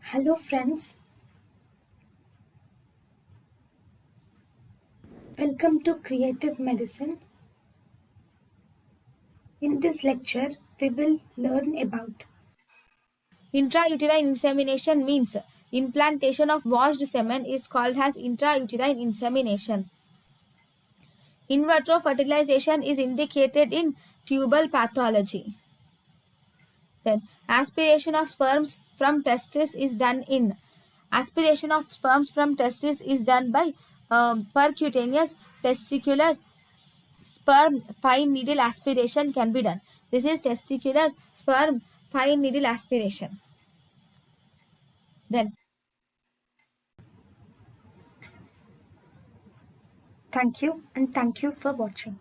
Hello friends, welcome to Creative Medicine. In this lecture, we will learn about Intrauterine insemination means implantation of washed semen is called as intrauterine insemination. In vitro fertilization is indicated in tubal pathology. Then aspiration of sperms from testis is done by percutaneous testicular sperm fine needle aspiration can be done. This is testicular sperm fine needle aspiration. Then thank you and thank you for watching.